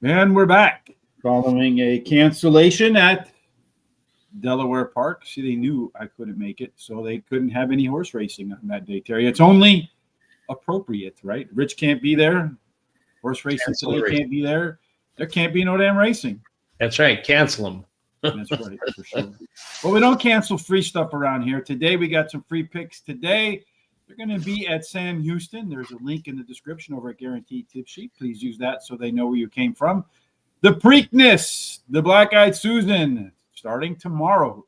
And we're back following a cancellation at Delaware Park. See, they knew I couldn't make it, so they couldn't have any horse racing on that day, Terry. It's only appropriate, right? Rich can't be there. Horse racing today can't be there. There can't be no damn racing. That's right. Cancel them. That's right, for sure. Well, we don't cancel free stuff around here. Today, we got some free picks today. They're going to be at Sam Houston. There's a link in the description over at Guaranteed Tip Sheet. Please use that so they know where you came from. The Preakness, the Black-Eyed Susan, starting tomorrow.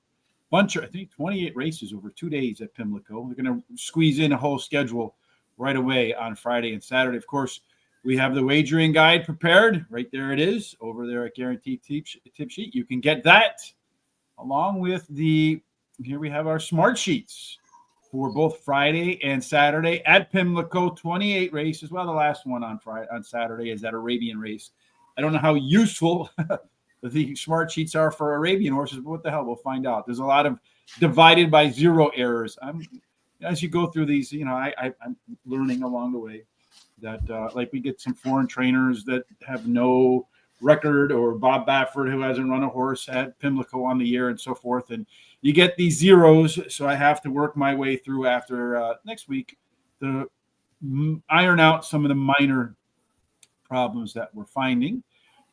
Bunch of, I think, 28 races over 2 days at Pimlico. We're going to squeeze in a whole schedule right away on Friday and Saturday. Of course, we have the wagering guide prepared. Right there it is over there at Guaranteed Tip Sheet. You can get that along with here we have our smart sheets for both Friday and Saturday at Pimlico. 28 races. Well, the last one on Saturday is that Arabian race. I don't know how useful the smart sheets are for Arabian horses, but what the hell, we'll find out. There's a lot of divided by zero errors. As you go through these, I'm learning along the way that like we get some foreign trainers that have no record, or Bob Baffert, who hasn't run a horse at Pimlico on the year, and so forth. And you get these zeros, so I have to work my way through after next week to iron out some of the minor problems that we're finding.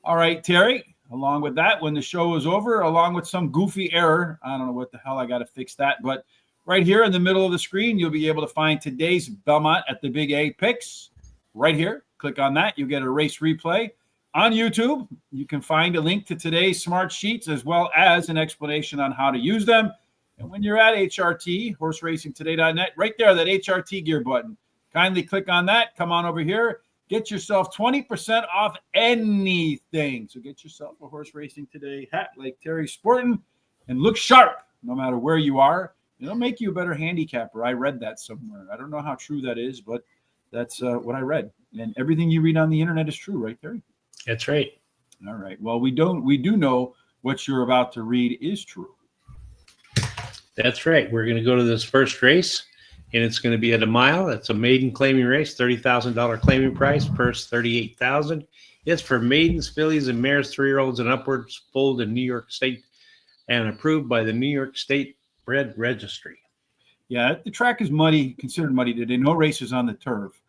All right, Terry, along with that, when the show is over, along with some goofy error, I don't know what the hell, I got to fix that, but right here in the middle of the screen, you'll be able to find today's Belmont at the Big A picks right here. Click on that. You'll get a race replay. On YouTube, you can find a link to today's smart sheets as well as an explanation on how to use them. And when you're at HRT, horseracingtoday.net, right there, that HRT gear button, kindly click on that. Come on over here. Get yourself 20% off anything. So get yourself a Horse Racing Today hat like Terry's sporting and look sharp no matter where you are. It'll make you a better handicapper. I read that somewhere. I don't know how true that is, but that's what I read. And everything you read on the internet is true, right, Terry? That's right. All right. Well, we do know what you're about to read is true. That's right. We're going to go to this first race, and it's going to be at a mile. It's a maiden claiming race, $30,000 claiming price, purse $38,000. It's for maidens, fillies, and mares, 3-year-olds and upwards, foaled in New York State and approved by the New York State Bred Registry. Yeah, the track is muddy, considered muddy today. No races on the turf.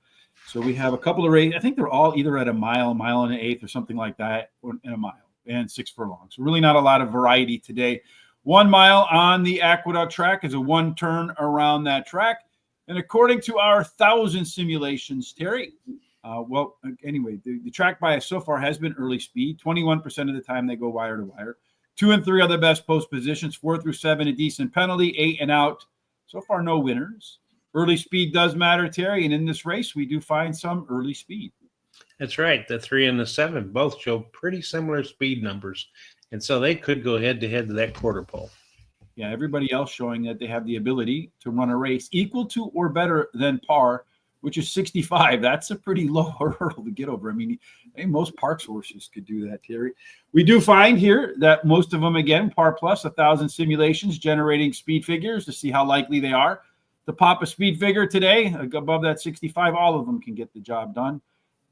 So we have a couple of races. I think they're all either at a mile and an eighth, or something like that, or in a mile, and 6 furlongs. So really not a lot of variety today. 1 mile on the Aqueduct track is a one turn around that track. And according to our 1,000 simulations, Terry, anyway, the track bias so far has been early speed. 21% of the time they go wire to wire. 2 and 3 are the best post positions. 4 through 7, a decent penalty. 8 and out. So far, no winners. Early speed does matter, Terry, and in this race, we do find some early speed. That's right. The 3 and the 7 both show pretty similar speed numbers, and so they could go head-to-head to that quarter pole. Yeah, everybody else showing that they have the ability to run a race equal to or better than par, which is 65. That's a pretty low hurdle to get over. I mean, most Parks horses could do that, Terry. We do find here that most of them, again, par plus, 1,000 simulations generating speed figures to see how likely they are to pop a speed figure today. Above that 65, all of them can get the job done.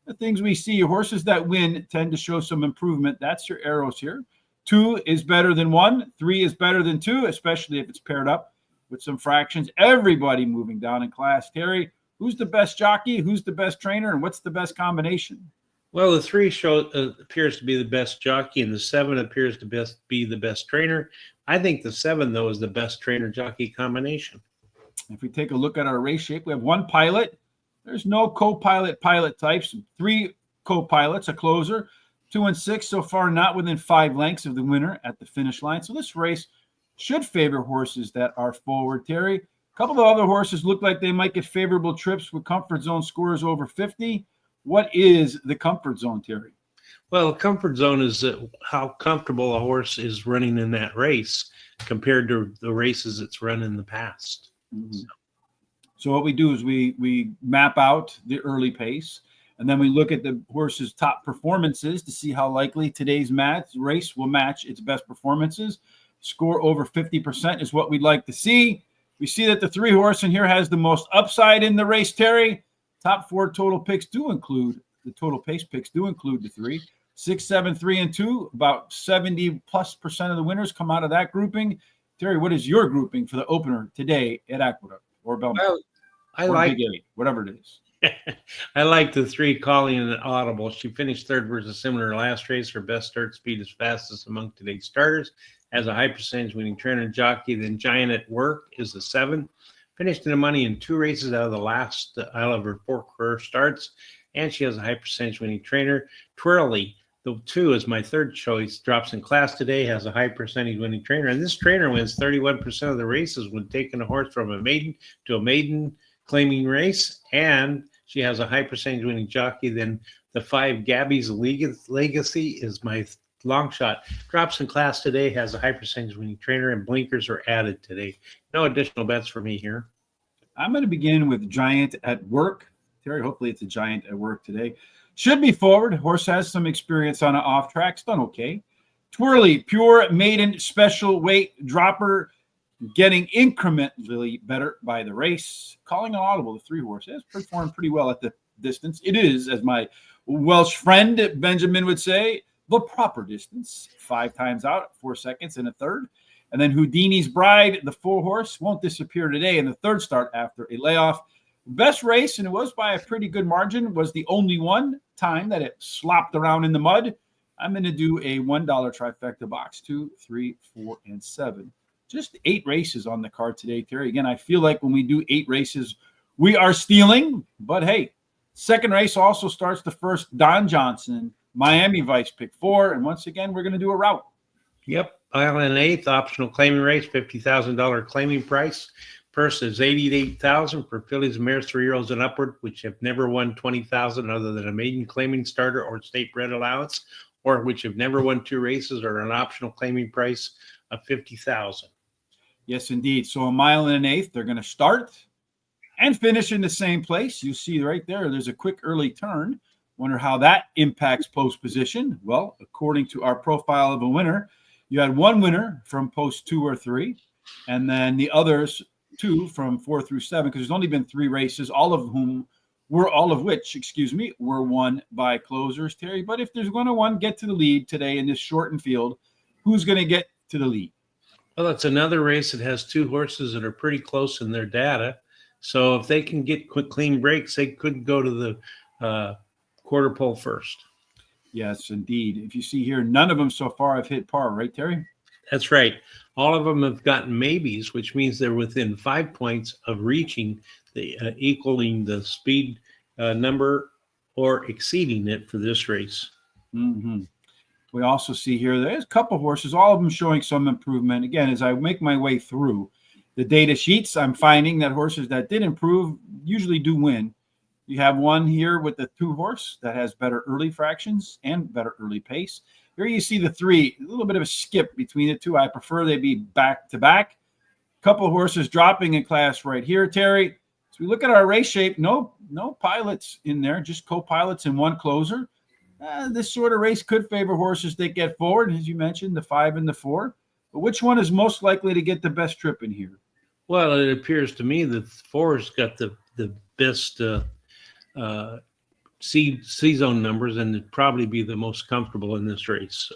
The things we see, horses that win tend to show some improvement. That's your arrows here. 2 is better than 1. 3 is better than 2, especially if it's paired up with some fractions. Everybody moving down in class. Terry, who's the best jockey? Who's the best trainer? And what's the best combination? Well, the 3 appears to be the best jockey, and the 7 appears to be the best trainer. I think the 7, though, is the best trainer-jockey combination. If we take a look at our race shape, we have 1 pilot. There's no co-pilot pilot types. 3 co-pilots, a closer. 2 and 6 so far, not within 5 lengths of the winner at the finish line. So this race should favor horses that are forward, Terry. A couple of other horses look like they might get favorable trips with comfort zone scores over 50. What is the comfort zone, Terry? Well, the comfort zone is how comfortable a horse is running in that race compared to the races it's run in the past. Mm-hmm. So what we do is we map out the early pace, and then we look at the horse's top performances to see how likely today's race will match its best performances. Score over 50% is what we'd like to see. We see that the 3 horse in here has the most upside in the race, Terry. Top 4 total picks do include the total pace picks do include the 3. 6, 7, 3, and 2. About 70+% of the winners come out of that grouping. Terry, what is your grouping for the opener today at Aqueduct or Belmont? Well, I or like Big 8, whatever it is. I like the 3 calling an audible. She finished third versus similar last race. Her best start speed is fastest among today's starters. Has a high percentage winning trainer and jockey. Then Giant at Work is a 7. Finished in the money in 2 races out of her 4 career starts. And she has a high percentage winning trainer. Twirly, the 2 is my third choice. Drops in class today. Has a high percentage winning trainer. And this trainer wins 31% of the races when taking a horse from a maiden to a maiden claiming race. And she has a high percentage winning jockey. Then the 5 Gabby's Legacy is my long shot. Drops in class today, has a high percentage winning trainer, and blinkers are added today. No additional bets for me here. I'm going to begin with Giant at Work. Terry, hopefully it's a Giant at Work today. Should be forward. Horse has some experience on an off track. It's done okay. Twirly, pure maiden special weight dropper, getting incrementally better by the race. Calling an audible, the 3 horse has performed pretty well at the distance. It is, as my Welsh friend Benjamin would say, the proper distance. 5 times out, 4 seconds and a third. And then Houdini's Bride, the 4 horse, won't disappear today in the third start after a layoff. Best race, and it was by a pretty good margin, was the only one time that it slopped around in the mud. I'm going to do a $1 trifecta box, 2, 3, 4, and 7. Just 8 races on the card today, Terry. Again, I feel like when we do 8 races, we are stealing. But hey, second race also starts the first Don Johnson, Miami Vice pick 4. And once again, we're going to do a route. Yep. Island 8th, optional claiming race, $50,000 claiming price. Purse is $88,000 for fillies and mares 3-year-olds and upward, which have never won $20,000 other than a maiden claiming starter or state bred allowance, or which have never won 2 races or an optional claiming price of $50,000. Yes, indeed. So a mile and an eighth, they're going to start and finish in the same place. You see right there, there's a quick early turn. Wonder how that impacts post position. Well, according to our profile of a winner, you had 1 winner from post 2 or 3, and then the others 2 from 4 through 7, because there's only been 3 races, all of which were won by closers, Terry. But if there's going to one get to the lead today in this shortened field, who's going to get to the lead? Well, it's another race that has 2 horses that are pretty close in their data. So if they can get quick, clean breaks, they could go to the quarter pole first. Yes, indeed. If you see here, none of them so far have hit par, right, Terry? That's right. All of them have gotten maybes, which means they're within 5 points of reaching the equaling the speed number or exceeding it for this race. Mm-hmm. We also see here there's a couple horses, all of them showing some improvement. Again, as I make my way through the data sheets, I'm finding that horses that did improve usually do win. You have one here with the 2 horse that has better early fractions and better early pace. Here you see the 3, a little bit of a skip between the 2. I prefer they be back to back. Couple horses dropping in class right here, Terry. So we look at our race shape, no pilots in there, just co-pilots and 1 closer. This sort of race could favor horses that get forward, as you mentioned, the 5 and the 4. But which one is most likely to get the best trip in here? Well, it appears to me that 4's got the best C-zone numbers and it'd probably be the most comfortable in this race.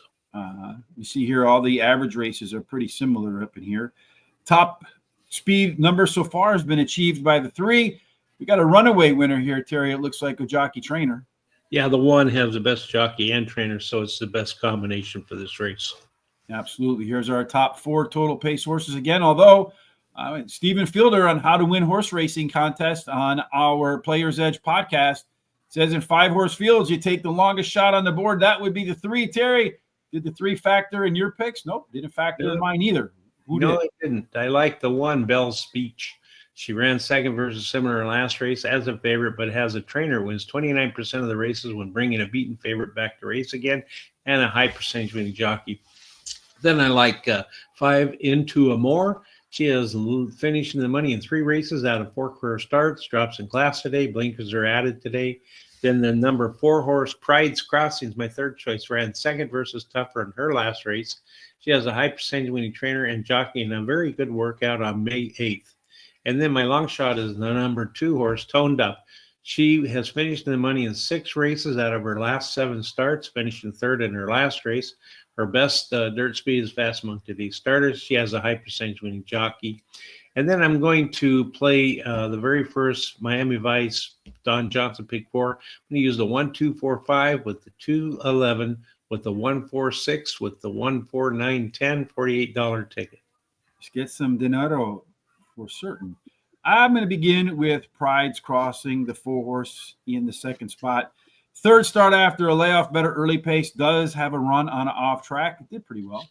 You see here all the average races are pretty similar up in here. Top speed number so far has been achieved by the 3. We got a runaway winner here, Terry. It looks like a jockey trainer. Yeah, the 1 has the best jockey and trainer, so it's the best combination for this race. Absolutely. Here's our top 4 total pace horses again, although Stephen Fielder on How to Win Horse Racing contest on our Players Edge podcast says in 5 horse fields, you take the longest shot on the board. That would be the 3. Terry, did the 3 factor in your picks? Nope, didn't factor in mine either. No, it didn't. I like the 1, Belle's Speech. She ran second versus similar last race as a favorite, but has a trainer, wins 29% of the races when bringing a beaten favorite back to race again, and a high percentage winning jockey. Then I like 5, Into a More. She has finished in the money in 3 races out of 4 career starts, drops in class today, blinkers are added today. Then the number 4 horse, Pride's Crossing, is my third choice, ran second versus Tougher in her last race. She has a high percentage winning trainer and jockey and a very good workout on May 8th. And then my long shot is the number 2 horse, Toned Up. She has finished in the money in 6 races out of her last 7 starts, finishing third in her last race. Her best dirt speed is fast among today's starters. She has a high percentage winning jockey. And then I'm going to play the very first Miami Vice Don Johnson pick 4. I'm going to use the 1-2-4-5 with the 2-11 with the 1-4-6 with the 1-4-9-10 $48 ticket. Let's get some dinero for certain. I'm going to begin with Pride's Crossing, the 4-horse in the second spot. Third start after a layoff, better early pace, does have a run on an off track. It did pretty well.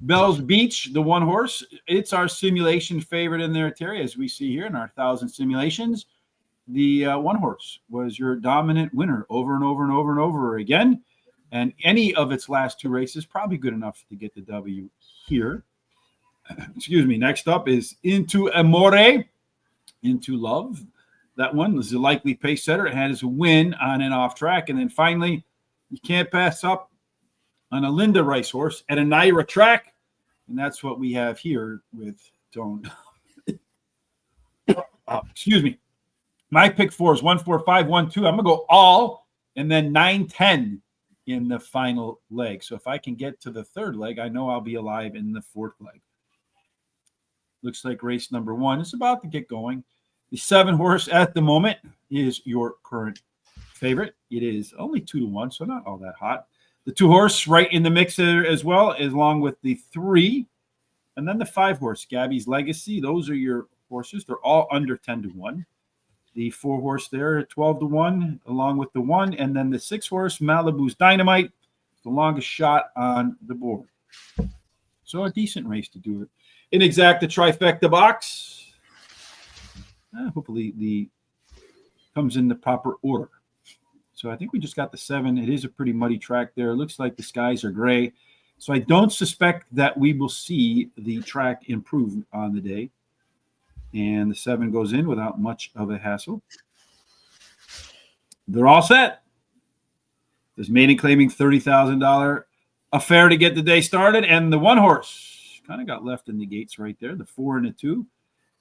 Bell's Beach, the 1-horse, it's our simulation favorite in there, Terry, as we see here in our 1,000 simulations. The 1-horse was your dominant winner over and over and over and over again. And any of its last 2 races, probably good enough to get the W here. Excuse me. Next up is Into Amore, Into Love. That one was a likely pace setter. It had his win on and off track. And then finally, you can't pass up on a Linda racehorse at a Naira track. And that's what we have here with Tone. Excuse me. My pick 4 is 1-4-5-1-2. I'm going to go all and then 9-10 in the final leg. So if I can get to the third leg, I know I'll be alive in the fourth leg. Looks like race number 1 is about to get going. The 7-horse at the moment is your current favorite. It is only 2-1, so not all that hot. The 2-horse right in the mix there as well, along with the 3. And then the 5-horse, Gabby's Legacy. Those are your horses. They're all under 10-1. The 4-horse there, 12-1, along with the 1. And then the 6-horse, Malibu's Dynamite, the longest shot on the board. So a decent race to do it. In exact the trifecta box. Hopefully the comes in the proper order. So I think we just got the 7. It is a pretty muddy track there. It looks like the skies are gray. So I don't suspect that we will see the track improve on the day. And the 7 goes in without much of a hassle. They're all set. There's maiden claiming $30,000 affair to get the day started. And the 1-horse kind of got left in the gates right there. The 4 and the 2,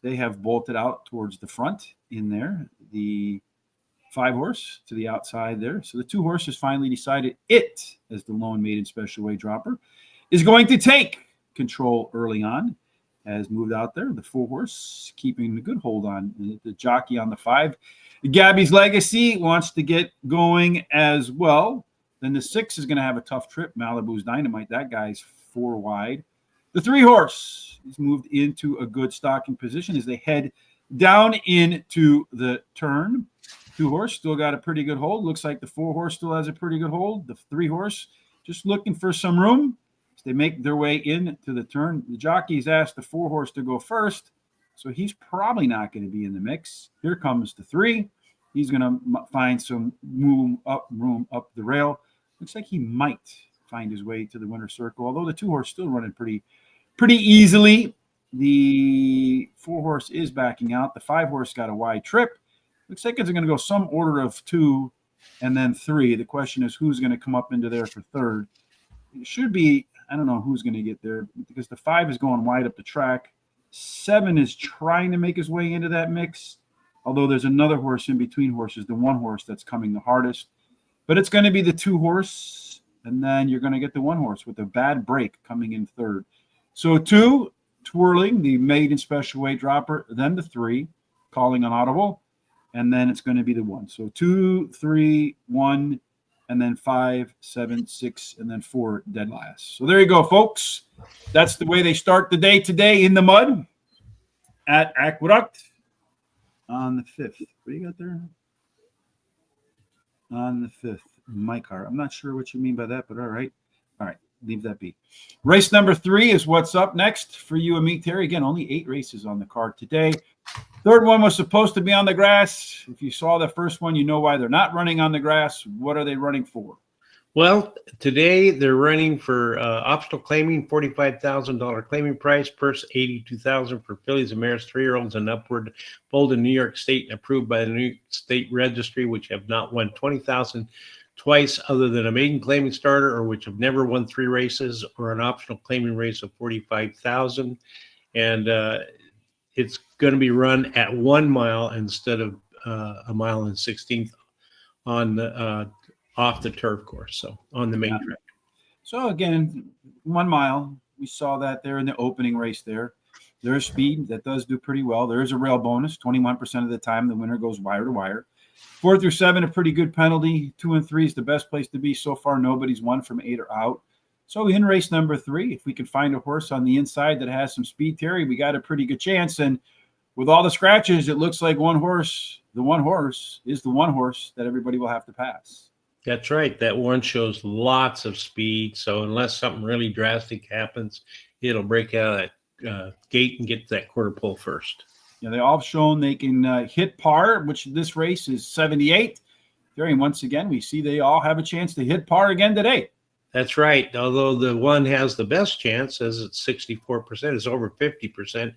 they have bolted out towards the front in there. The 5-horse to the outside there. So the 2-horse has finally decided it, as the lone maiden special weight dropper, is going to take control early on. Has moved out there. The 4-horse keeping a good hold on the jockey on the 5. Gabby's Legacy wants to get going as well. Then the 6 is going to have a tough trip. Malibu's Dynamite. That guy's 4 wide. The 3-horse is moved into a good stocking position as they head down into the turn. 2-horse still got a pretty good hold. Looks like the 4-horse still has a pretty good hold. The 3-horse just looking for some room. As they make their way into the turn, the jockey's asked the 4-horse to go first, so he's probably not going to be in the mix. Here comes the 3. He's going to find some room up the rail. Looks like he might find his way to the winner's circle, although the 2-horse still running pretty easily. The 4-horse is backing out. The 5-horse got a wide trip. Looks like it's going to go some order of 2 and then 3. The question is who's going to come up into there for third. It should be, I don't know who's going to get there because the 5 is going wide up the track. 7 is trying to make his way into that mix, although there's another horse in between horses, the 1-horse that's coming the hardest. But it's going to be the 2-horse, and then you're going to get the 1-horse with a bad break coming in third. So 2, twirling, the maiden special weight dropper, then the 3, calling an audible, and then it's going to be the 1. So 2, 3, 1, and then 5, 7, 6, and then 4 dead last. So there you go, folks. That's the way they start the day today in the mud at Aqueduct on the 5th. What do you got there? On the 5th, my car. I'm not sure what you mean by that, but all right. All right, leave that be. Race number 3 is what's up next for you and me, Terry. Again, only 8 races on the card today. Third one was supposed to be on the grass. If you saw the first one, you know why they're not running on the grass. What are they running for? Well, today they're running for optional claiming, $45,000 claiming price, purse $82,000 for fillies and mares, 3-year-olds and upward, pulled in New York State and approved by the New York State Registry, which have not won $20,000 twice other than a maiden claiming starter, or which have never won 3 races, or an optional claiming race of $45,000. And it's going to be run at 1 mile instead of a mile and 16th on the off the turf course, so on the main track. So again, 1 mile. We saw that there in the opening race there. There's speed that does do pretty well. There is a rail bonus. 21% of the time, the winner goes wire to wire. 4 through 7, a pretty good penalty. 2 and 3 is the best place to be. So far, nobody's won from 8 or out. So in race number 3, if we could find a horse on the inside that has some speed, Terry, we got a pretty good chance. And with all the scratches, it looks like the one horse is the one horse that everybody will have to pass. That's right. That one shows lots of speed. So unless something really drastic happens, it'll break out of that gate and get to that quarter pole first. Yeah, they all have shown they can hit par, which this race is 78. Terry, once again, we see they all have a chance to hit par again today. That's right. Although the one has the best chance, as it's 64%, it's over 50%.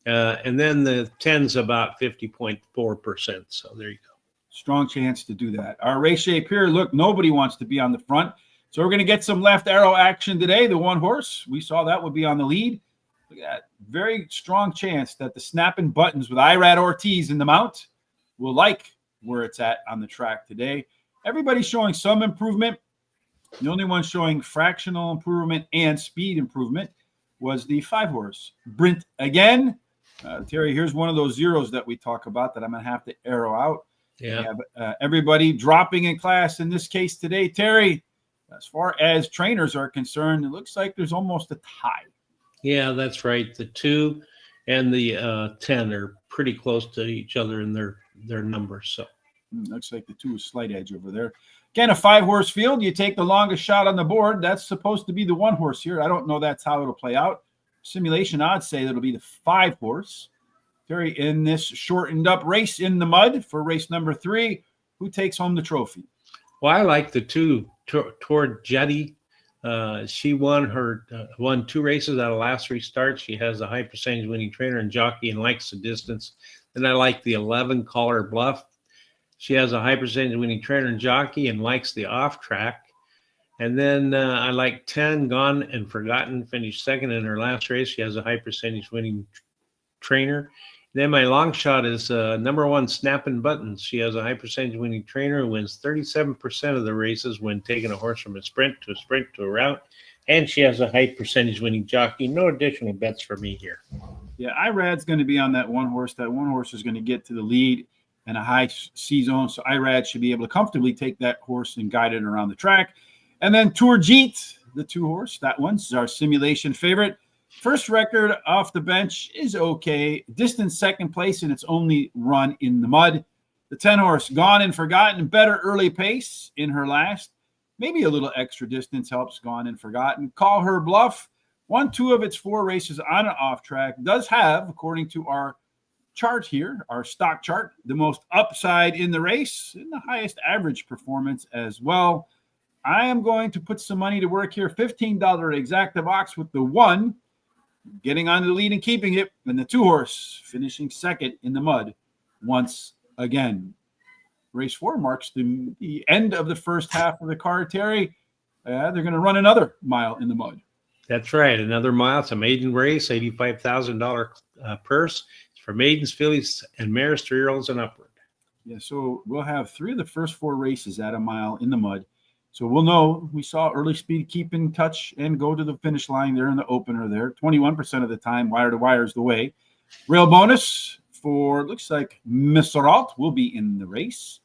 And then the 10's about 50.4%. So there you go. Strong chance to do that. Our race shape here, look, nobody wants to be on the front. So we're going to get some left arrow action today. The one horse, we saw that would be on the lead. Look at that. Very strong chance that the snapping buttons with Irad Ortiz in the mount will like where it's at on the track today. Everybody's showing some improvement. The only one showing fractional improvement and speed improvement was the 5 horse. Brint again. Terry, here's one of those zeros that we talk about that I'm going to have to arrow out. Yeah. Everybody dropping in class in this case today. Terry, as far as trainers are concerned, it looks like there's almost a tie. Yeah, that's right. The 2 and the 10 are pretty close to each other in their numbers. So looks like the 2 is slight edge over there. Again, a 5 horse field. You take the longest shot on the board. That's supposed to be the 1 horse here. I don't know that's how it'll play out. Simulation odds say that'll be the 5 horse. Terry, in this shortened up race in the mud for race number 3, who takes home the trophy? Well, I like the 2 toward Jetty. She won 2 races out of the last 3 starts. She has a high percentage winning trainer and jockey and likes the distance. Then I like the 11 Caller Bluff. She has a high percentage winning trainer and jockey and likes the off track. And then I like 10 Gone and Forgotten, finished second in her last race. She has a high percentage winning trainer. Then my long shot is number 1 Snapping Buttons. She has a high percentage winning trainer who wins 37% of the races when taking a horse from a sprint to a route. And she has a high percentage winning jockey. No additional bets for me here. Yeah, Irad's going to be on that 1 horse. That 1 horse is going to get to the lead in a high C zone. So Irad should be able to comfortably take that horse and guide it around the track. And then Tourjeet, the 2 horse, that one's our simulation favorite. First record off the bench is okay. Distance 2nd place in its only run in the mud. The 10 horse Gone and Forgotten, better early pace in her last. Maybe a little extra distance helps Gone and Forgotten. Call Her Bluff. Won 2 of its 4 races on and off track. Does have, according to our chart here, our stock chart, the most upside in the race and the highest average performance as well. I am going to put some money to work here. $15 exacta box with the 1 getting on the lead and keeping it, and the 2 horse finishing 2nd in the mud once again. Race 4 marks the end of the first half of the card, Terry. They're going to run another mile in the mud. That's right. Another mile. It's a maiden race, $85,000 purse. It's for maidens, fillies, and mares, 3-year-olds and upward. Yeah, so we'll have 3 of the first 4 races at a mile in the mud. So we'll know. We saw early speed keep in touch and go to the finish line there in the opener there. 21% of the time, wire to wire is the way. Rail bonus for, looks like Misralt will be in the race.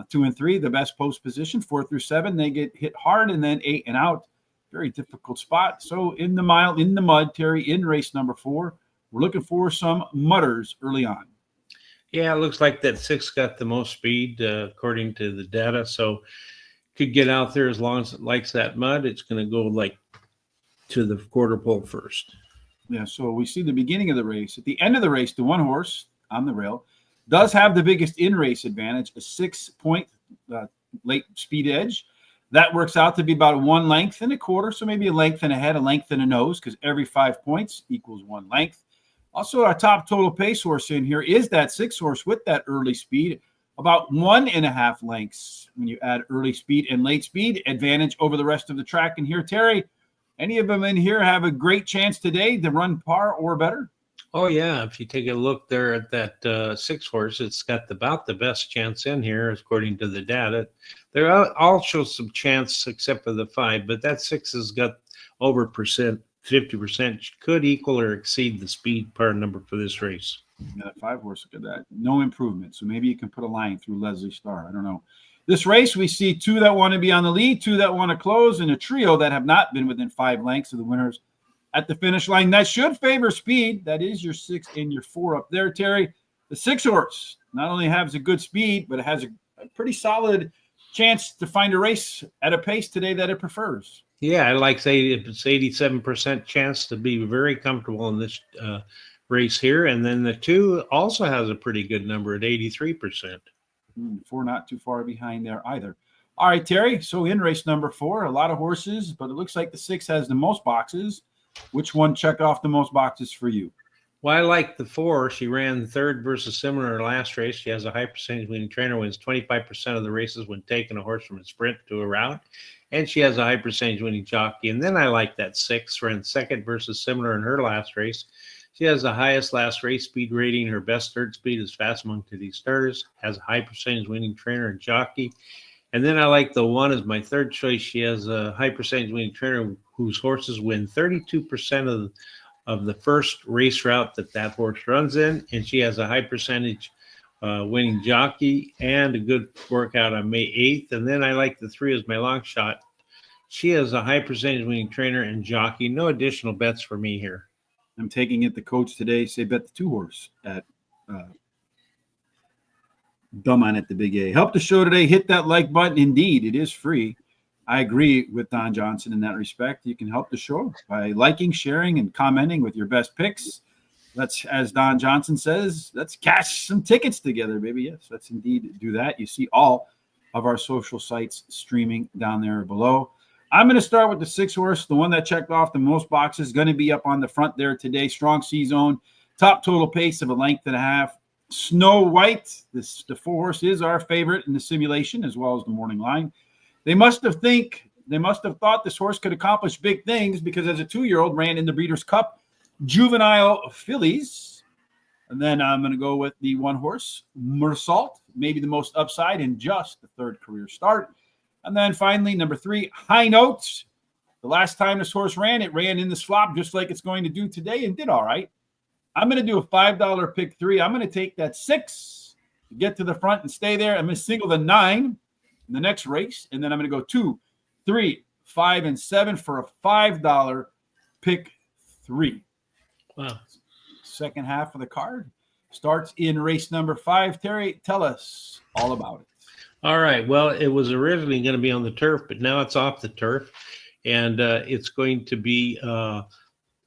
2 and 3, the best post position. 4 through 7, they get hit hard, and then 8 and out. Very difficult spot. So in the mile, in the mud, Terry, in race number 4, we're looking for some mudders early on. Yeah, it looks like that 6 got the most speed according to the data. So could get out there as long as it likes that mud. It's going to go like to the quarter pole first. Yeah, so we see the beginning of the race. At the end of the race, the 1 horse on the rail does have the biggest in-race advantage, a 6-point late speed edge. That works out to be about 1 length and a quarter, so maybe a length and a head, a length and a nose, because every 5 points equals 1 length. Also, our top total pace horse in here is that 6 horse with that early speed, about 1.5 lengths when you add early speed and late speed advantage over the rest of the track. And here, Terry, any of them in here have a great chance today to run par or better? Oh yeah, if you take a look there at that 6 horse, it's got about the best chance in here according to the data. There are also some chance except for the 5, but that 6 has got over 50%, could equal or exceed the speed par number for this race. Yeah, that 5 horse, look at that. No improvement. So maybe you can put a line through Leslie Starr. I don't know. This race, we see 2 that want to be on the lead, 2 that want to close, and a trio that have not been within 5 lengths of the winners at the finish line. That should favor speed. That is your 6 and your 4 up there, Terry. The 6 horse not only has a good speed, but it has a pretty solid chance to find a race at a pace today that it prefers. Yeah, I like say it's 87% chance to be very comfortable in this race here, and then the 2 also has a pretty good number at 83%. 4 not too far behind there either. All right, Terry. So in race number 4, a lot of horses, but it looks like the 6 has the most boxes. Which one checked off the most boxes for you? Well, I like the 4. She ran third versus similar in her last race. She has a high percentage winning trainer, wins 25% of the races when taking a horse from a sprint to a route. And she has a high percentage winning jockey. And then I like that 6, ran second versus similar in her last race. She has the highest last race speed rating. Her best third speed is fast among today's starters, has a high percentage winning trainer and jockey. And then I like the 1 as my third choice. She has a high percentage winning trainer whose horses win 32% of the first race route that horse runs in. And she has a high percentage winning jockey and a good workout on May 8th. And then I like the 3 as my long shot. She has a high percentage winning trainer and jockey. No additional bets for me here. I'm taking it. The coach today say bet the 2 horse at Belmont at the Big A. Help the show today. Hit that like button. Indeed, it is free. I agree with Don Johnson in that respect. You can help the show by liking, sharing, and commenting with your best picks. Let's, as Don Johnson says, let's cash some tickets together, baby. Yes, let's indeed do that. You see all of our social sites streaming down there below. I'm going to start with the 6 horse, the one that checked off the most boxes, going to be up on the front there today. Strong C zone, top total pace of a length and a half. Snow White, the 4 horse is our favorite in the simulation as well as the morning line. They must have thought this horse could accomplish big things because as a 2-year-old ran in the Breeders' Cup Juvenile Fillies. And then I'm going to go with the 1 horse, Mersault, maybe the most upside in just the 3rd career start. And then finally, number 3, High Notes. The last time this horse ran, it ran in the slop just like it's going to do today and did all right. I'm going to do a $5 pick 3. I'm going to take that 6 to get to the front and stay there. I'm going to single the 9 in the next race. And then I'm going to go 2, 3, 5, and 7 for a $5 pick 3. Wow. Second half of the card starts in race number 5. Terry, tell us all about it. All right. Well, it was originally going to be on the turf, but now it's off the turf. And it's going to be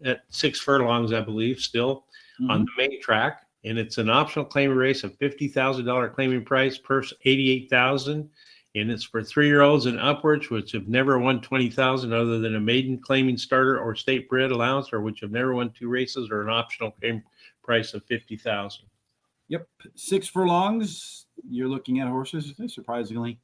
at 6 furlongs, I believe, still on the main track. And it's an optional claiming race, a $50,000 claiming price, purse $88,000. And it's for 3-year-olds and upwards, which have never won $20,000 other than a maiden claiming starter or state bred allowance, or which have never won 2 races, or an optional claim price of $50,000. Yep. 6 furlongs. You're looking at horses, surprisingly.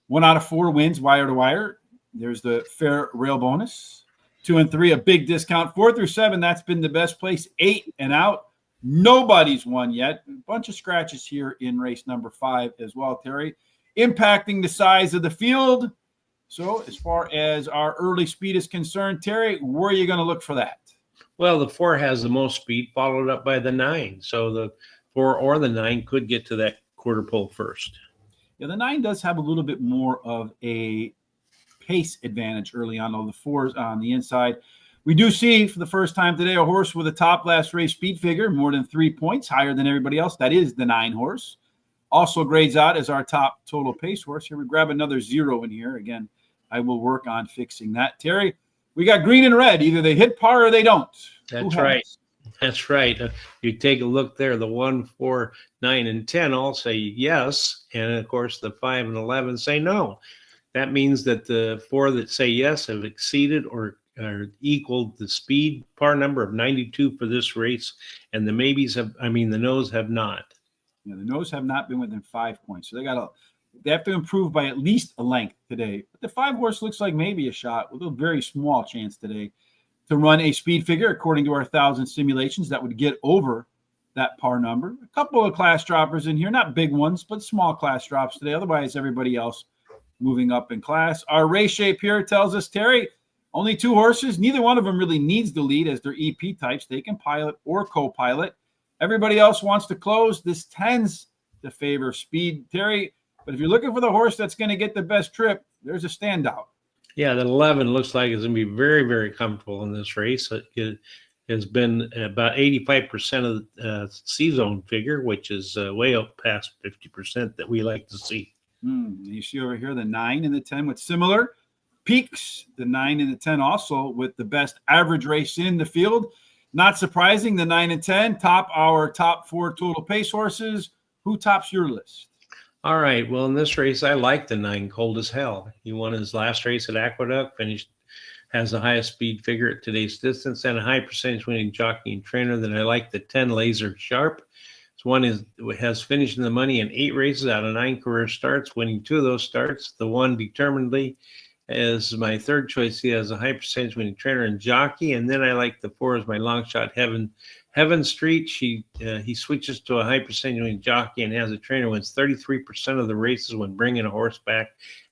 1 out of 4 wins wire to wire. There's the fair rail bonus. 2 and 3, a big discount. 4 through 7, that's been the best place. 8 and out. Nobody's won yet. A bunch of scratches here in race number 5 as well, Terry. Impacting the size of the field. So as far as our early speed is concerned, Terry, where are you going to look for that? Well, the 4 has the most speed, followed up by the 9. So the 4 or the 9 could get to that quarter pole first. Yeah, the 9 does have a little bit more of a pace advantage early on, though the 4's on the inside. We do see for the first time today a horse with a top last race speed figure, more than 3 points higher than everybody else. That is the 9 horse. Also grades out as our top total pace horse. Here we grab another 0 in here. Again, I will work on fixing that. Terry, we got green and red. Either they hit par or they don't. That's right. That's right. You take a look there. The 1, 4, 9, and 10 all say yes. And, of course, the 5 and 11 say no. That means that the 4 that say yes have exceeded or equaled the speed par number of 92 for this race. And the the no's have not. Yeah, the no's have not been within 5 points. So they have to improve by at least a length today. But the 5 horse looks like maybe a shot with a very small chance today to run a speed figure according to our 1,000 simulations that would get over that par number. A couple of class droppers in here, not big ones, but small class drops today. Otherwise, everybody else moving up in class. Our race shape here tells us, Terry, only 2 horses. Neither one of them really needs the lead as they're EP types. They can pilot or co-pilot. Everybody else wants to close. This tends to favor speed, Terry. But if you're looking for the horse that's going to get the best trip, there's a standout. Yeah, that 11 looks like it's going to be very, very comfortable in this race. It has been about 85% of the C-zone figure, which is way up past 50% that we like to see. You see over here the 9 and the 10 with similar peaks. The 9 and the 10 also with the best average race in the field. Not surprising, the 9 and 10 top our top 4 total pace horses. Who tops your list? All right. Well, in this race, I like the 9, Cold as Hell. He won his last race at Aqueduct, has the highest speed figure at today's distance, and a high percentage winning jockey and trainer. Then I like the 10, Laser Sharp. This one has finished in the money in 8 races out of 9 career starts, winning 2 of those starts. The 1, Determinedly, is my third choice. He has a high percentage winning trainer and jockey. And then I like the 4 as my long shot, Heaven Street. He switches to a high percentage winning jockey and has a trainer, wins 33% of the races when bringing a horse back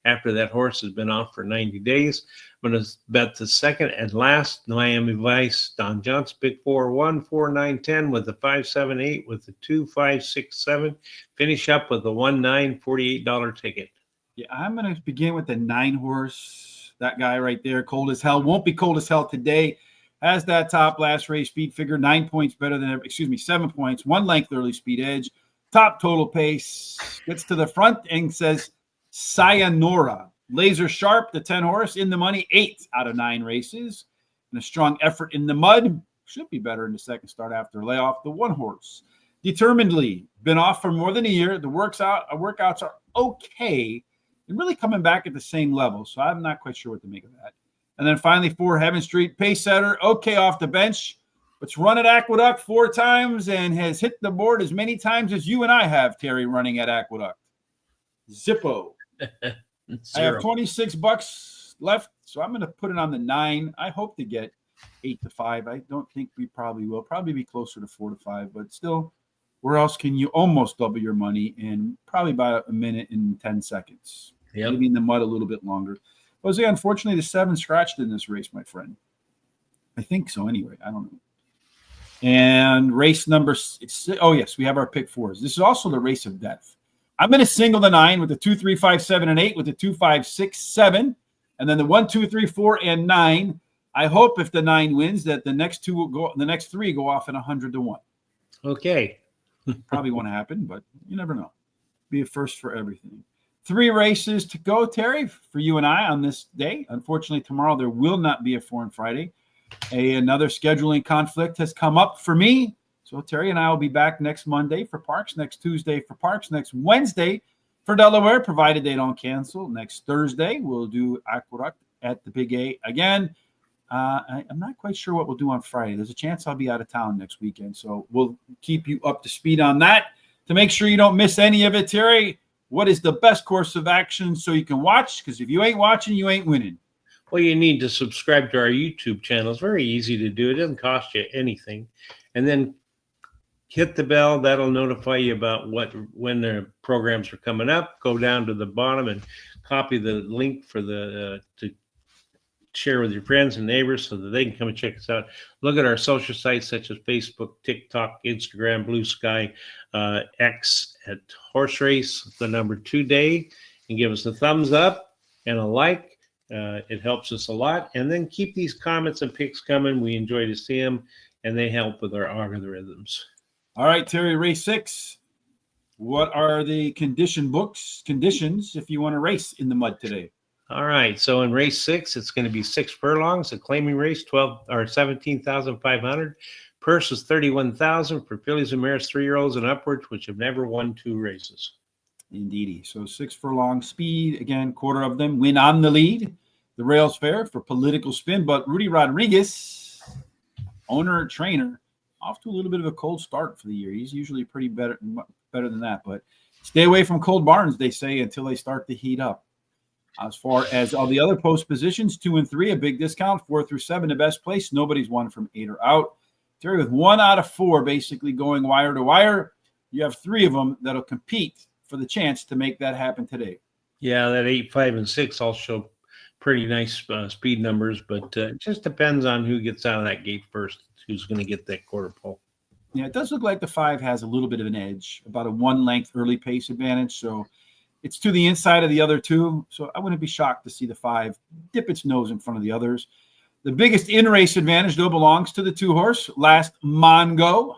after that horse has been off for 90 days. I'm going to bet the second and last, Miami Vice, Don Johnson, pick 4, 1, 4, 9, 10 with the 5, 7, 8 with the 2, 5, 6, 7. Finish up with the 1, 9, $48 ticket. Yeah, I'm going to begin with the 9 horse. That guy right there, Cold as Hell. Won't be cold as hell today. Has that top last race speed figure, 9 points better than, 7 points, 1 length early speed edge, top total pace, gets to the front and says Sayonara. Laser Sharp, the 10 horse, in the money, 8 out of 9 races. And a strong effort in the mud. Should be better in the second start after a layoff. The 1 horse, Determinedly, been off for more than a year. The workouts are okay and really coming back at the same level. So I'm not quite sure what to make of that. And then finally, 4, Heaven Street, pace setter, okay off the bench. It's run at Aqueduct 4 times and has hit the board as many times as you and I have, Terry, running at Aqueduct. Zippo. I have $26 left, so I'm going to put it on the 9. I hope to get 8 to 5. I don't think we probably will. Probably be closer to 4 to 5, but still, where else can you almost double your money in probably about a minute and 10 seconds? Yep. Maybe in the mud a little bit longer. Jose, unfortunately, the 7 scratched in this race, my friend. I think so anyway. I don't know. And race number 6. Oh, yes, we have our pick 4s. This is also the race of death. I'm going to single the 9 with the 2, 3, 5, 7, and 8 with the 2, 5, 6, 7. And then the 1, 2, 3, 4, and 9. I hope if the 9 wins that the next 2 will go, the next 3 go off in 100 to 1. Okay. Probably won't happen, but you never know. Be a first for everything. 3 races to go, Terry, for you and I on this day. Unfortunately, tomorrow there will not be a Foreign Friday. Another scheduling conflict has come up for me. So Terry and I will be back next Monday for Parks, next Tuesday for Parks, next Wednesday for Delaware, provided they don't cancel. Next Thursday, we'll do Aqueduct at the Big A again. I'm not quite sure what we'll do on Friday. There's a chance I'll be out of town next weekend. So we'll keep you up to speed on that. To make sure you don't miss any of it, Terry, what is the best course of action so you can watch? Because if you ain't watching, you ain't winning. Well, you need to subscribe to our YouTube channel. It's very easy to do. It doesn't cost you anything. And then hit the bell. That'll notify you about when the programs are coming up. Go down to the bottom and copy the link for to share with your friends and neighbors so that they can come and check us out. Look at our social sites such as Facebook, TikTok, Instagram, Blue Sky, X at Horse Race, the number 2 day, and give us a thumbs up and a like. It helps us a lot. And then keep these comments and picks coming. We enjoy to see them, and they help with our algorithms. All right, Terry, race 6. What are the conditions if you want to race in the mud today? All right, so in race 6, it's going to be 6 furlongs, a claiming race, 17,500. Purse is 31,000 for fillies and mares, 3-year-olds and upwards, which have never won 2 races. Indeedy. So 6 furlong speed, again, quarter of them win on the lead. The rails fair for political spin, but Rudy Rodriguez, owner, trainer, off to a little bit of a cold start for the year. He's usually pretty better than that, but stay away from cold barns, they say, until they start to heat up. As far as all the other post positions, 2 and 3, a big discount. 4 through 7, the best place. Nobody's won from 8 or out. Terry, with 1 out of 4 basically going wire to wire, you have 3 of them that'll compete for the chance to make that happen today. Yeah, that 8, 5, and 6 all show pretty nice speed numbers, but it just depends on who gets out of that gate first, who's going to get that quarter pole. Yeah, it does look like the 5 has a little bit of an edge, about a 1 length early pace advantage. So it's to the inside of the other 2. So I wouldn't be shocked to see the 5 dip its nose in front of the others. The biggest in-race advantage, though, belongs to the 2-horse, Last Mongo.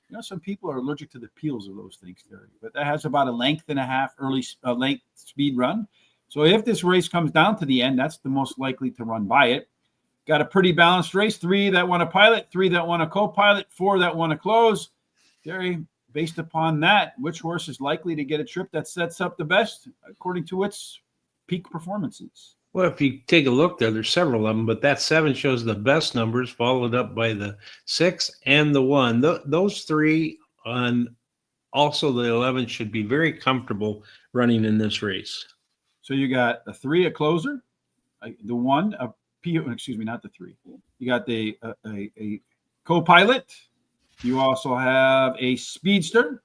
You know, some people are allergic to the peels of those things, Terry, but that has about a length and a half early length speed run. So if this race comes down to the end, that's the most likely to run by it. Got a pretty balanced race. 3 that want to pilot, 3 that want to co-pilot, 4 that want to close. Terry, based upon that, which horse is likely to get a trip that sets up the best according to its peak performances? Well, if you take a look there's several of them, but that 7 shows the best numbers, followed up by the 6 and the 1. Those 3 and also the 11 should be very comfortable running in this race. So you got a 3, a closer, the 1, a excuse me, not the 3. You got the a co-pilot. You also have a speedster,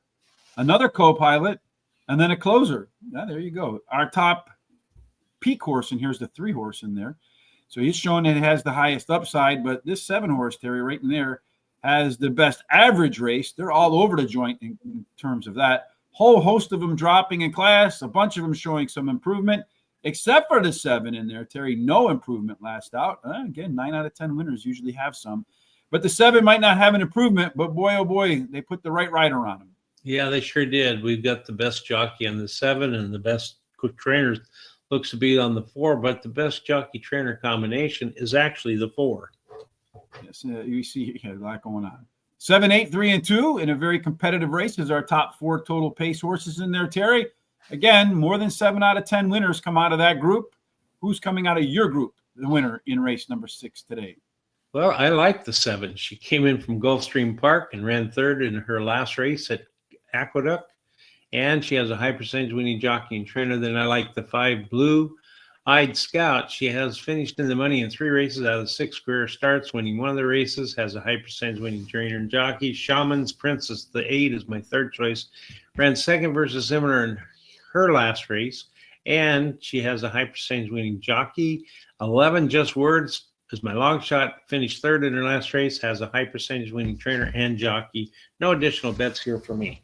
another co-pilot, and then a closer. Yeah, there you go. Our top peak horse, and here's the 3 horse in there. So he's showing it has the highest upside, but this 7 horse, Terry, right in there, has the best average race. They're all over the joint in terms of that. Whole host of them dropping in class, a bunch of them showing some improvement, except for the 7 in there, Terry. No improvement last out. Again, 9 out of 10 winners usually have some. But the 7 might not have an improvement, but boy, oh boy, they put the right rider on him. Yeah, they sure did. We've got the best jockey on the 7 and the best quick trainers looks to be on the 4, but the best jockey trainer combination is actually the 4. Yes, you see a lot going on. 7, 8, 3, and 2 in a very competitive race is our top 4 total pace horses in there, Terry. Again, more than 7 out of 10 winners come out of that group. Who's coming out of your group, the winner in race number 6 today? Well, I like the 7. She came in from Gulfstream Park and ran 3rd in her last race at Aqueduct. And she has a high percentage winning jockey and trainer. Then I like the 5 Blue-Eyed Scout. She has finished in the money in 3 races out of 6 career starts, winning 1 of the races, has a high percentage winning trainer and jockey. Shaman's Princess, the 8, is my 3rd choice. Ran 2nd versus Zimmer in her last race, and she has a high percentage winning jockey. 11 Just Words is my long shot, finished 3rd in her last race, has a high percentage winning trainer and jockey. No additional bets here for me.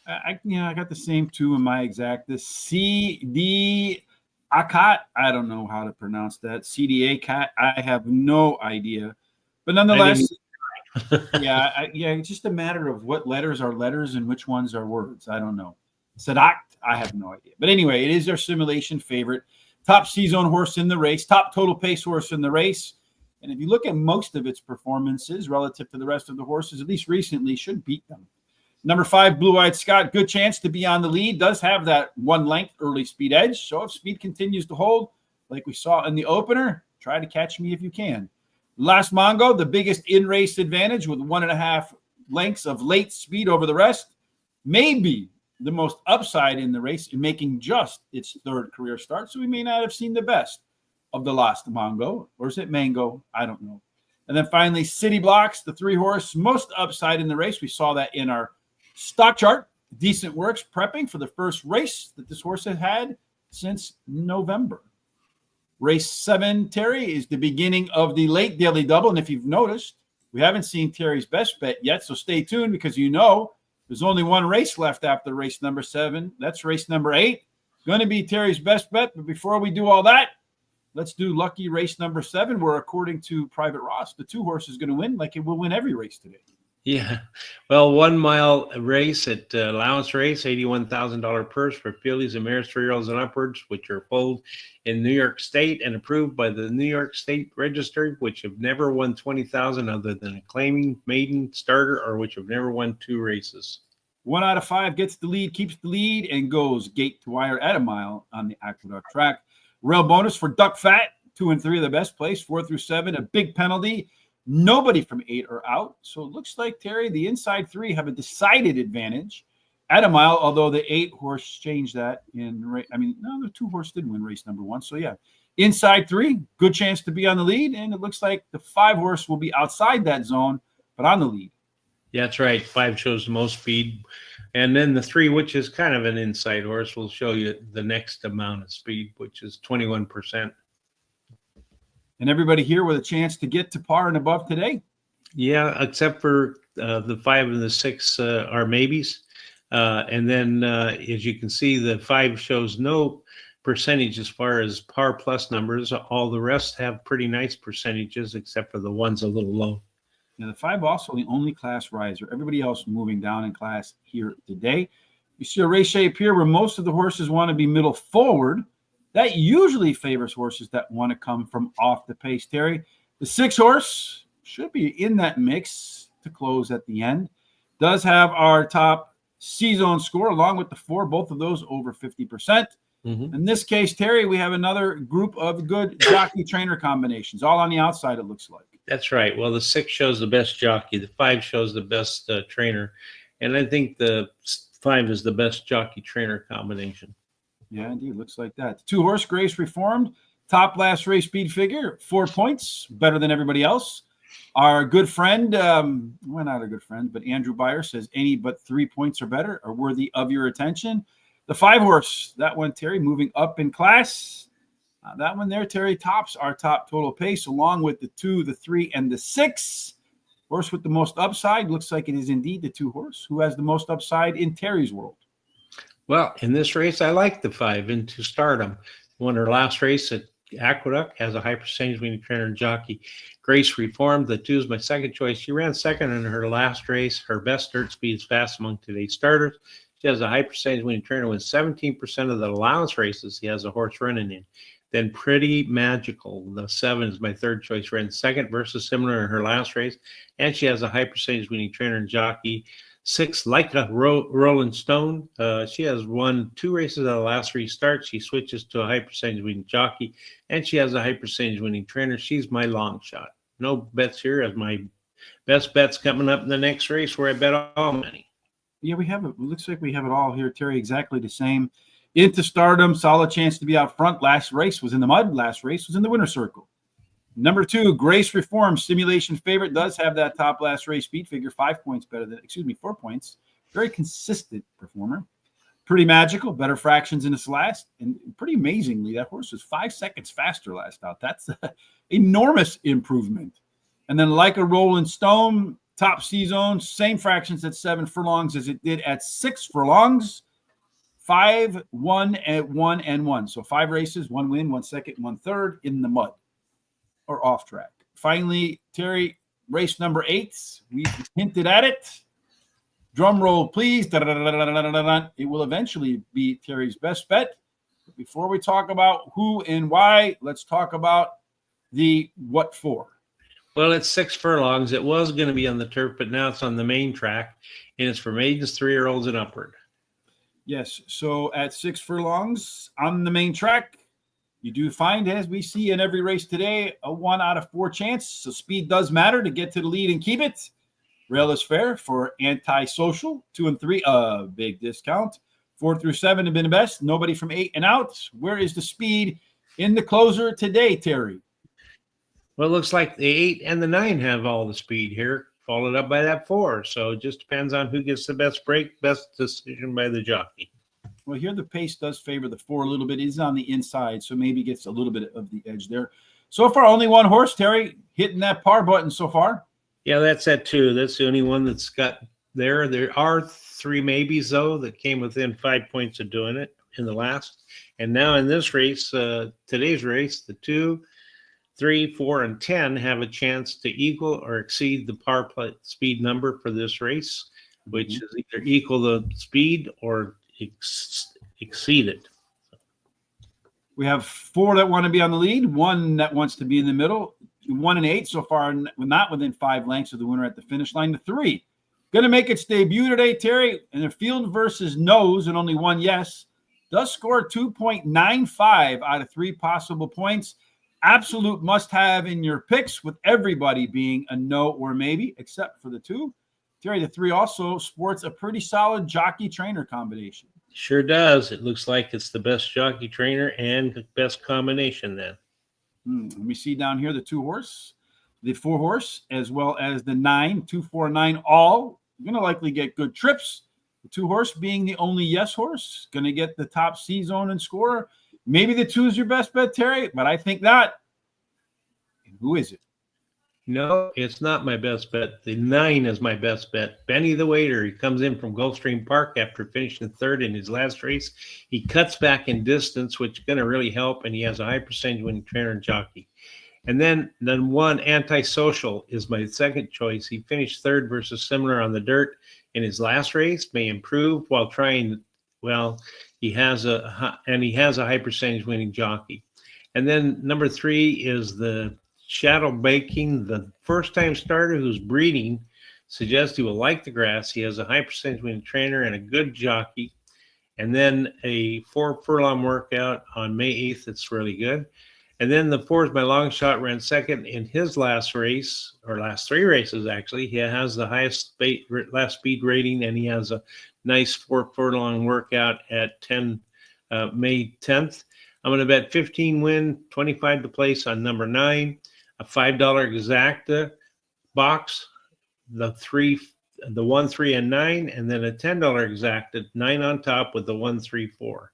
I got the same 2 in my exact. The CD Akat, I don't know how to pronounce that. CDA Cat, I have no idea. But nonetheless, it's just a matter of what letters are letters and which ones are words. I don't know. Sadakt, I have no idea. But anyway, it is our simulation favorite. Top C-zone horse in the race, top total pace horse in the race. And if you look at most of its performances relative to the rest of the horses, at least recently, should beat them. Number 5, Blue-Eyed Scott, good chance to be on the lead. Does have that 1 length early speed edge. So if speed continues to hold, like we saw in the opener, try to catch me if you can. Last Mongo, the biggest in-race advantage with 1.5 lengths of late speed over the rest. Maybe the most upside in the race in making just its 3rd career start. So we may not have seen the best of the Last Mongo. Or is it Mango? I don't know. And then finally, City Blocks, the 3 horse, most upside in the race. We saw that in our stock chart. Decent works prepping for the first race that this horse has had since November. Race 7, Terry, is the beginning of the late daily double. And if you've noticed, we haven't seen Terry's best bet yet. So stay tuned because there's only 1 race left after race number 7. That's race number 8. Going to be Terry's best bet. But before we do all that, let's do lucky race number 7, where according to Private Ross, the 2 horse is going to win like it will win every race today. Yeah. Well, 1 mile race at allowance race, $81,000 purse for fillies and mares 3-year-olds and upwards, which are foaled in New York State and approved by the New York State Registry, which have never won $20,000 other than a claiming maiden starter, or which have never won 2 races. 1 out of 5 gets the lead, keeps the lead, and goes gate to wire at a mile on the Aqueduct track. Rail bonus for Duck Fat, 2 and 3 are the best place, 4 through 7, a big penalty. Nobody from 8 are out. So it looks like, Terry, the inside 3 have a decided advantage. at a mile, although the 8 horse changed that no, the 2 horse did win race number 1. So yeah, inside 3, good chance to be on the lead. And it looks like the 5 horse will be outside that zone, but on the lead. Yeah, that's right. 5 shows the most speed. And then the 3, which is kind of an inside horse, will show you the next amount of speed, which is 21%. And everybody here with a chance to get to par and above today? Yeah, except for the 5 and the 6 are maybes. And then, as you can see, the 5 shows no percentage as far as par plus numbers. All the rest have pretty nice percentages, except for the one's a little low. Now, the 5 also the only class riser. Everybody else moving down in class here today. You see a race shape here where most of the horses want to be middle forward. That usually favors horses that want to come from off the pace, Terry. The 6 horse should be in that mix to close at the end. Does have our top C-zone score along with the 4, both of those over 50%. In this case, Terry, we have another group of good jockey trainer combinations, all on the outside, it looks like. That's right. Well, the 6 shows the best jockey. The 5 shows the best trainer. And I think the 5 is the best jockey trainer combination. Yeah, indeed. Looks like that. 2 horse Grace Reformed, top last race speed figure, 4 points, better than everybody else. Our good friend, well, not a good friend, but Andrew Byer says any but 3 points or better are worthy of your attention. The 5 horse, that one, Terry, moving up in class. That one there, Terry, tops our top total pace, along with the 2, the 3, and the 6. Horse with the most upside, looks like it is indeed the 2 horse, who has the most upside in Terry's world. Well, in this race, I like the 5 Into Stardom. Won her last race at Aqueduct, has a high percentage winning trainer and jockey. Grace Reformed, the 2 is my second choice. She ran second in her last race. Her best dirt speed is fast among today's starters. She has a high percentage winning trainer with 17% of the allowance races he has a horse running in. Then Pretty Magical, the 7 is my third choice, ran second versus similar in her last race. And she has a high percentage winning trainer and jockey. 6, Like a Rolling Stone. She has won 2 races out of the last 3 starts. She switches to a high percentage winning jockey, and she has a high percentage winning trainer. She's my long shot. No bets here as my best bets coming up in the next race where I bet all money. Yeah, we have it. It looks like we have it all here, Terry, exactly the same. Into Stardom, solid chance to be out front. Last race was in the mud. Last race was in the winner's circle. Number 2, Grace Reform, simulation favorite, does have that top last race speed figure, 5 points better than, 4 points. Very consistent performer. Pretty Magical, better fractions in this last. And pretty amazingly, that horse was 5 seconds faster last out. That's an enormous improvement. And then Like a Rolling Stone, top C-zone, same fractions at 7 furlongs as it did at 6 furlongs. 5, 1, and 1, and 1. So 5 races, 1 win, 1 second, 1 third in the mud. Or off track. Finally, Terry, race number 8. We've hinted at it. Drum roll, please. It will eventually be Terry's best bet. But before we talk about who and why, let's talk about the what for. Well, it's 6 furlongs. It was going to be on the turf, but now it's on the main track, and it's for maidens, 3-year-olds, and upward. Yes, so at 6 furlongs on the main track, you do find, as we see in every race today, a 1 out of 4 chance. So speed does matter to get to the lead and keep it. Rail is fair for Antisocial. 2 and 3, a big discount. 4 through 7 have been the best. Nobody from 8 and out. Where is the speed in the closer today, Terry? Well, it looks like the 8 and the 9 have all the speed here, followed up by that 4. So it just depends on who gets the best break, best decision by the jockey. Well, here the pace does favor the 4 a little bit. It is on the inside, so maybe gets a little bit of the edge there. So far, only 1 horse, Terry, hitting that par button so far. Yeah, that's that 2. That's the only one that's got there. There are 3 maybes, though, that came within 5 points of doing it in the last. And now in this race, today's race, the 2, 3, 4, and 10 have a chance to equal or exceed the par speed number for this race, which is either equal the speed or exceed it. We have 4 that want to be on the lead, 1 that wants to be in the middle, 1 and 8 so far, not within 5 lengths of the winner at the finish line. The 3 going to make its debut today, Terry, in a field versus nose and only 1 yes. Does score 2.95 out of 3 possible points. Absolute must-have in your picks, with everybody being a no or maybe, except for the 2. Terry, the 3 also sports a pretty solid jockey-trainer combination. Sure does. It looks like it's the best jockey trainer and best combination then. Let me see down here the 2 horse, the 4 horse, as well as the 9, 2, 4, 9, all going to likely get good trips. The 2 horse being the only yes horse, going to get the top C zone and scorer. Maybe the 2 is your best bet, Terry, but I think not. And who is it? No, it's not my best bet. The 9 is my best bet. Benny the Waiter. He comes in from Gulfstream Park after finishing 3rd in his last race. He cuts back in distance, which is going to really help, and he has a high percentage winning trainer and jockey. And then 1, Antisocial, is my second choice. He finished 3rd versus similar on the dirt in his last race. May improve while trying. Well, he has a high percentage winning jockey. And then number 3 is the Shadow Baking, the first-time starter who's breeding, suggests he will like the grass. He has a high percentage winning trainer and a good jockey. And then a 4 furlong workout on May 8th. It's really good. And then the 4 is my long shot, ran 2nd in his last race, or last 3 races, actually. He has the highest last speed rating, and he has a nice 4 furlong workout at May 10th. I'm going to bet 15 win, 25 to place on number 9. A $5 exacta box, the 1, 3, and 9, and then a $10 exacta 9 on top with the 1, 3, 4.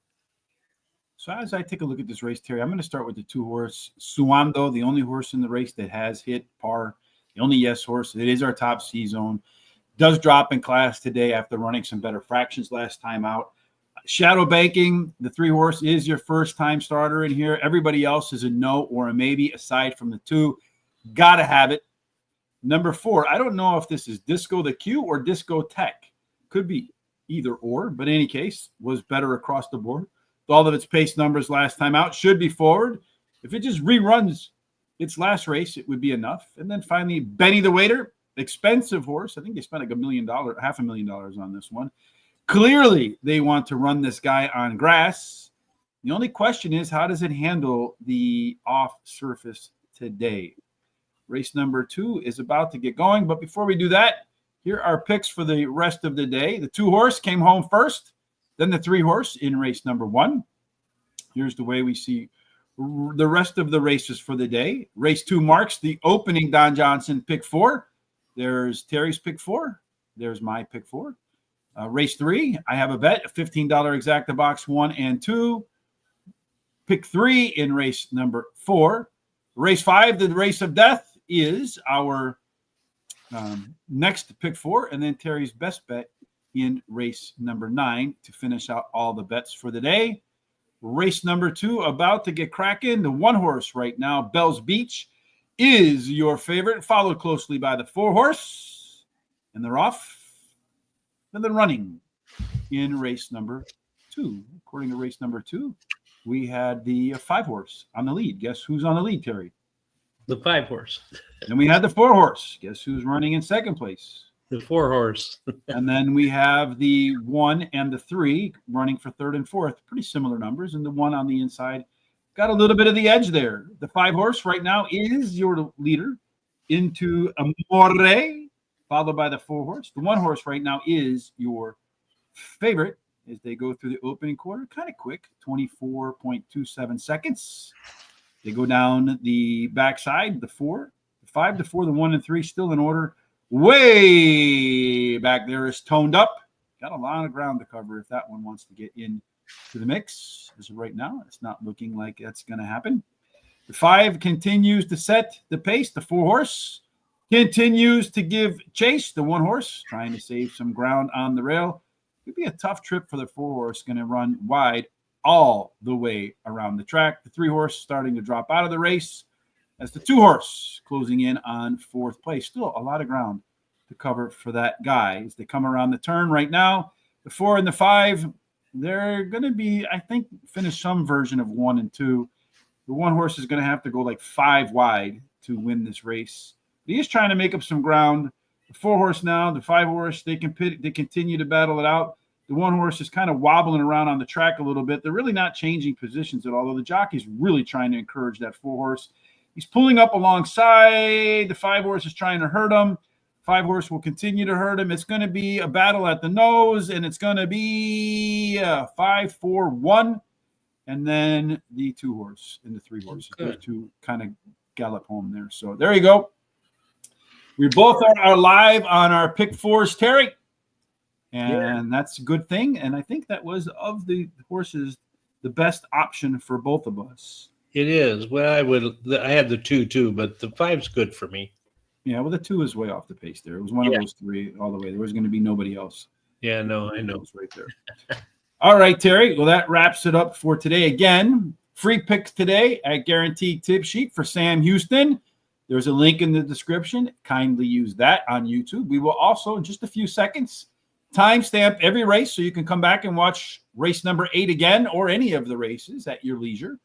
So as I take a look at this race, Terry, I'm going to start with the 2 horse Suando, the only horse in the race that has hit par, the only yes horse. It is our top C zone. Does drop in class today after running some better fractions last time out. Shadow Banking, the 3 horse, is your first time starter in here. Everybody else is a no or a maybe aside from the 2. Got to have it. Number 4, I don't know if this is Disco the Q or Disco Tech. Could be either or, but in any case, was better across the board. All of its pace numbers last time out should be forward. If it just reruns its last race, it would be enough. And then finally, Benny the Waiter, expensive horse. I think they spent like $500,000 on this one. Clearly, they want to run this guy on grass. The only question is, how does it handle the off surface today? Race number 2 is about to get going. But before we do that, here are picks for the rest of the day. The 2 horse came home first, then the 3 horse in race number 1. Here's the way we see the rest of the races for the day. Race 2 marks the opening Don Johnson pick 4. There's Terry's pick 4. There's my pick 4. Race 3, I have a bet, a $15 exacta box 1 and 2. Pick 3 in race number 4. Race 5, the race of death, is our next pick 4. And then Terry's best bet in race number 9 to finish out all the bets for the day. Race number 2 about to get cracking. The 1 horse right now, Bell's Beach, is your favorite, followed closely by the 4 horse. And they're off. And then running in race number 2. According to race number 2, we had the 5 horse on the lead. Guess who's on the lead, Terry? The 5 horse. Then we had the 4 horse. Guess who's running in second place? The 4 horse. And then we have the 1 and the 3 running for 3rd and 4th. Pretty similar numbers. And the 1 on the inside got a little bit of the edge there. The 5 horse right now is your leader into Amore, followed by the 4 horse. The 1 horse right now is your favorite as they go through the opening quarter. Kind of quick, 24.27 seconds. They go down the backside, the 4, the 5, the 4, the 1, and 3 still in order. Way back there is toned up. Got a lot of ground to cover if that one wants to get into the mix. As of right now, it's not looking like that's going to happen. The 5 continues to set the pace. The 4 horse continues to give chase. The 1 horse trying to save some ground on the rail. It'd be a tough trip for the 4 horse. Going to run wide all the way around the track. The 3 horse starting to drop out of the race as the 2 horse closing in on 4th place. Still a lot of ground to cover for that guy as they come around the turn right now. The 4 and the 5, they're going to be, I think, finish some version of 1 and 2. The 1 horse is going to have to go like 5 wide to win this race. He is trying to make up some ground. The 4 horse now, the 5 horse, they continue to battle it out. The 1 horse is kind of wobbling around on the track a little bit. They're really not changing positions at all, although the jockey's really trying to encourage that 4 horse. He's pulling up alongside. The 5 horse is trying to hurt him. 5 horse will continue to hurt him. It's going to be a battle at the nose, and it's going to be 5, 4, 1. And then the 2 horse and the 3 horses. Those two kind of gallop home there. So there you go. We both are live on our pick 4s, Terry. And that's a good thing. And I think that was, of the horses, the best option for both of us. It is. Well, I had the 2 too, but the 5's good for me. Yeah, well, the 2 is way off the pace there. It was one of those 3 all the way. There was going to be nobody else. Yeah, no, I know. It's right there. All right, Terry. Well, that wraps it up for today. Again, free picks today at Guaranteed Tip Sheet for Sam Houston. There's a link in the description. Kindly use that on YouTube. We will also, in just a few seconds, timestamp every race so you can come back and watch race number 8 again, or any of the races at your leisure.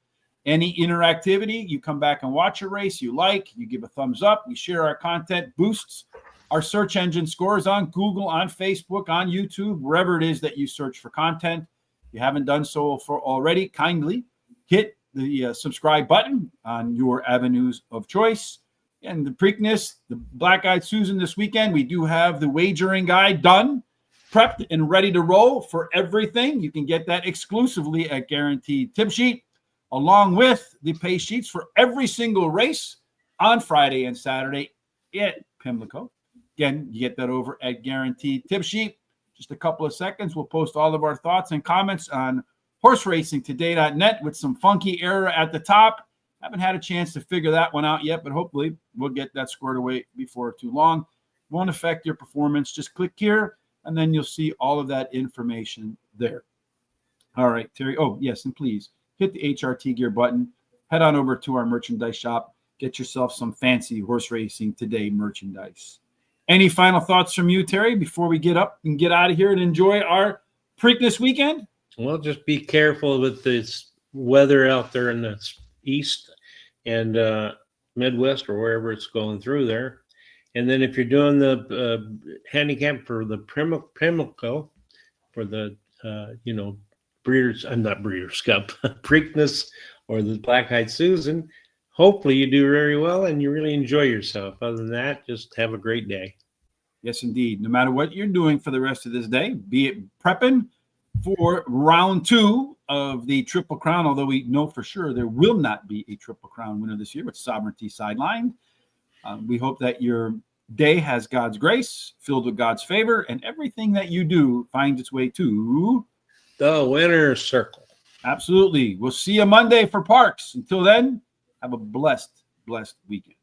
Any interactivity, you come back and watch a race you like, you give a thumbs up, we share our content, boosts our search engine scores on Google, on Facebook, on YouTube, wherever it is that you search for content. If you haven't done so already, kindly hit the subscribe button on your avenues of choice. And the Preakness, the Black Eyed Susan this weekend, we do have the wagering guide done, prepped and ready to roll for everything. You can get that exclusively at Guaranteed Tip Sheet, along with the pay sheets for every single race on Friday and Saturday at Pimlico. Again, you get that over at Guaranteed Tip Sheet. Just a couple of seconds, we'll post all of our thoughts and comments on horseracingtoday.net with some funky error at the top. Haven't had a chance to figure that one out yet, but hopefully we'll get that squared away before too long. Won't affect your performance. Just click here, and then you'll see all of that information there. All right, Terry. Oh, yes, and please hit the HRT Gear button. Head on over to our merchandise shop. Get yourself some fancy Horse Racing Today merchandise. Any final thoughts from you, Terry, before we get up and get out of here and enjoy our Preakness weekend? Well, just be careful with this weather out there in the east and Midwest, or wherever it's going through there. And then if you're doing the handicap for the Pimlico, for the Breeders' not Breeders' Cup, Preakness, or the Black Eyed Susan, hopefully you do very well and you really enjoy yourself. Other than that, just have a great day. Yes, indeed. No matter what you're doing for the rest of this day, be it prepping for round 2 of the Triple Crown, although we know for sure there will not be a Triple Crown winner this year with Sovereignty sidelined. We hope that your day has God's grace, filled with God's favor, and everything that you do finds its way to the winner's circle. Absolutely. We'll see you Monday for Parks. Until then, have a blessed weekend.